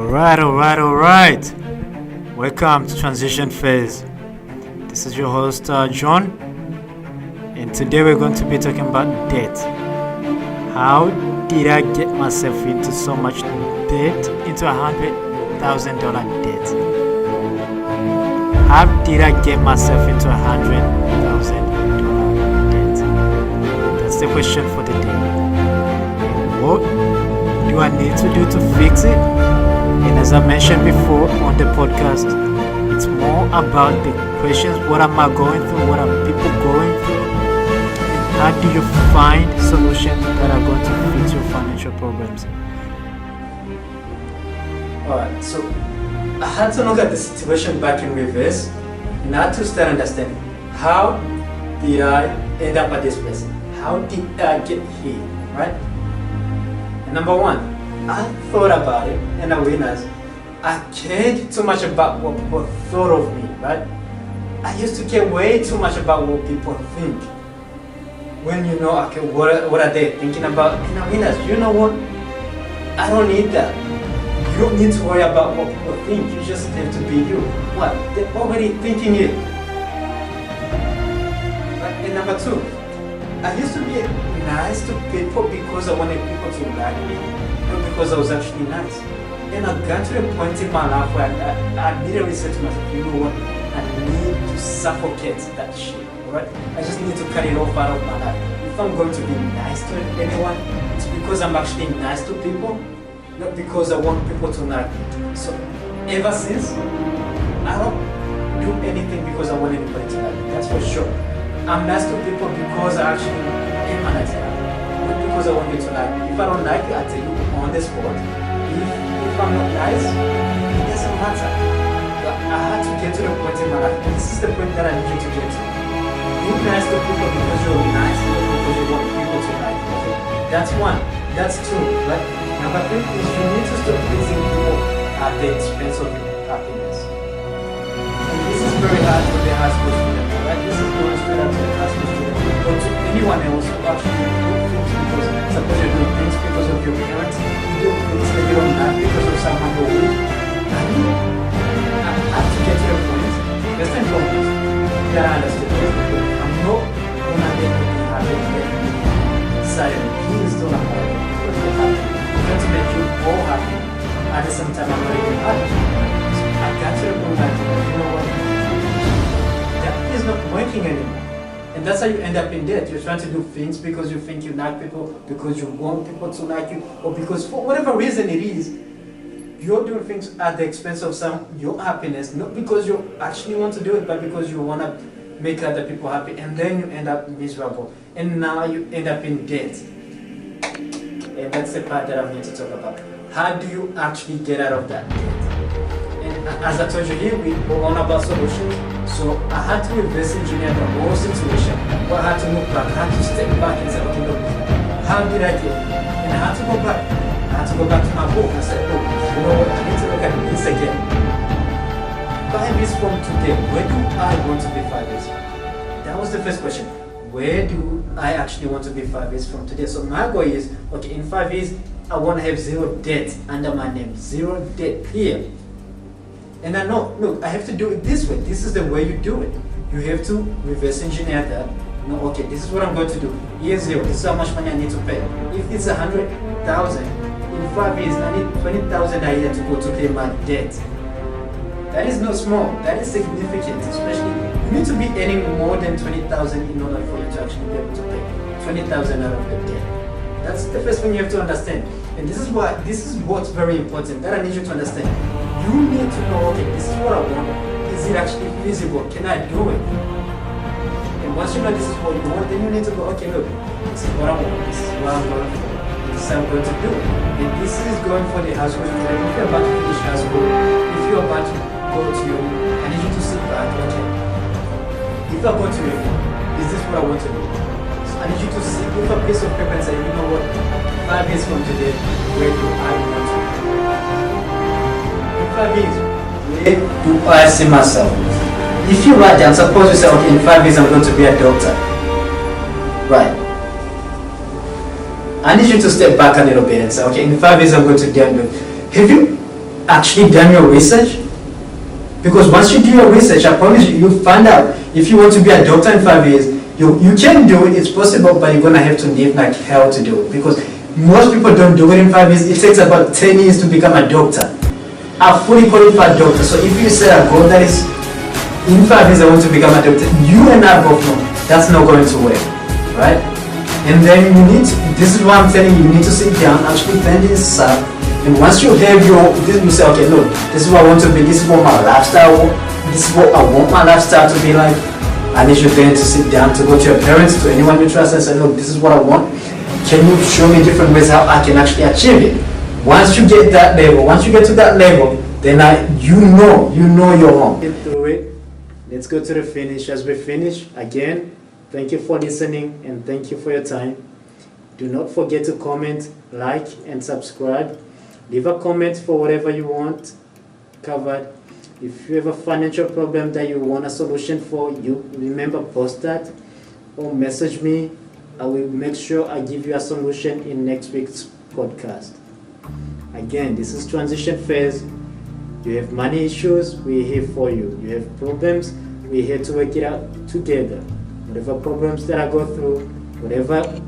Alright. Welcome to Transition Phase. This is your host, John, and today we're going to be talking about debt. How did I get myself into so much debt, into $100,000 debt? How did I get myself into $100,000 debt? That's the question for the day. What do I need to do to fix it? And as I mentioned before on the podcast, it's more about the questions: what am I going through? What are people going through? And how do you find solutions that are going to fix your financial problems? Alright, so I had to look at the situation back in reverse and I had to start understanding, how did I end up at this place? How did I get here, right? And number one, I thought about it and I realized I cared too much about what people thought of me, right? I used to care way too much about what people think. When okay, what are they thinking about? And I realized, you know what? I don't need that. You don't need to worry about what people think. You just have to be you. What? They're already thinking it. Right? And number two, I used to be nice to people because I wanted people to like me, not because I was actually nice. And I got to the point in my life where I literally said to myself, you know what? I need to suffocate that shit. Alright? I just need to cut it off out of my life. If I'm going to be nice to anyone, it's because I'm actually nice to people, not because I want people to like me. So ever since, I don't do anything because I want anybody to like me. That's for sure. I'm nice to people because I actually am a nice guy, not because I want you to like me. If I don't like you, I tell you on the spot. If I'm not nice, it doesn't matter. But I had to get to the point in my life, and this is the point that I need you to get to. Be nice to people because you're nice, not because you want people to like you. That's one. That's two. Right? Number three is you need to stop pleasing people at the expense of your happiness. And this is very hard for the high school student. Right? This is going straight out to the high school student. But to anyone else who actually do things because suppose you're doing things because of your parents, you do things that you don't like because of someone you're with. I have to get to the point, first and foremost, that I understood. I'm not gonna let you have it silent. Please don't allow it because you're happy. I'm trying to make you all happy. At the same time, I'm not even happy. So I got to the point that, you know what? That is not working anymore. And that's how you end up in debt. You're trying to do things because you think you like people, because you want people to like you, or because for whatever reason it is, you're doing things at the expense of your happiness, not because you actually want to do it, but because you want to make other people happy, and then you end up miserable. And now you end up in debt. And that's the part that I'm here to talk about. How do you actually get out of that debt? And as I told you here, we're on about solutions. So I had to reverse engineer the whole situation. Well, I had to look back. I had to step back and say, okay, look, how did I get it? And I had to go back. I had to go back to my book and say, look, you know what? I need to look at this again. 5 years from today, where do I want to be 5 years from? That was the first question. Where do I actually want to be 5 years from today? So my goal is, okay, in 5 years, I want to have zero debt under my name. Zero debt here. And I know, look, I have to do it this way. This is the way you do it. You have to reverse engineer that. No, okay, this is what I'm going to do. Year zero, this is how much money I need to pay. If it's 100,000, in 5 years, I need 20,000 a year to go to pay my debt. That is not small. That is significant, especially you need to be earning more than 20,000 in order for you to actually be able to pay 20,000 out of your debt. That's the first thing you have to understand. And this is what's very important that I need you to understand. You need to know, okay, this is what I want. Is it actually feasible? Can I do it? And once you know this is what you want, then you need to go, okay, look, this is what I want. This is what I'm going for. This is what I'm going to do. And this is going for the high school. If you're about to finish high school, if you're about to go to your, I need you to sit back, okay. If I go to you, is this what I want to do? So I need you to sit with a piece of paper and say, you know what, 5 years from today, where do I want to be? In 5 years, where do I see myself? If you write down, suppose you say, okay, in 5 years I'm going to be a doctor. Right. I need you to step back a little bit and say, okay, in 5 years I'm going to be a doctor. Have you actually done your research? Because once you do your research, I promise you, you'll find out if you want to be a doctor in 5 years, you can do it, it's possible, but you're gonna have to live like hell to do it. Because most people don't do it in 5 years. It takes about 10 years to become a doctor, a fully qualified doctor. So if you set a goal that is, in 5 years I want to become a doctor, you and I both know that's not going to work, right? And then you need to, this is what I'm telling you, you need to sit down, actually plan this out. And once you have your, you say, okay, look, this is what I want to be, this is what my lifestyle, this is what I want my lifestyle to be like. I need you then to sit down, to go to your parents, to anyone you trust, and say, look, this is what I want. Can you show me different ways how I can actually achieve it? Once you get that level, once you get to that level, then you know you're home. Get through it. Let's go to the finish. As we finish, again, thank you for listening and thank you for your time. Do not forget to comment, like, and subscribe. Leave a comment for whatever you want covered. If you have a financial problem that you want a solution for, you remember, post that or message me. I will make sure I give you a solution in next week's podcast. Again, this is transition phase. You have money issues, we're here for you. You have problems, we're here to work it out together. Whatever problems that I go through,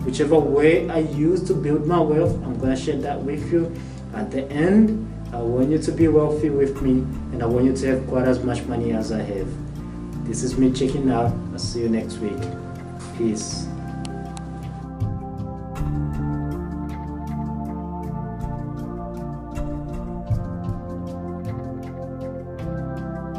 whichever way I use to build my wealth, I'm gonna share that with you. At the end, I want you to be wealthy with me, and I want you to have quite as much money as I have. This is me checking out. I'll see you next week. Peace.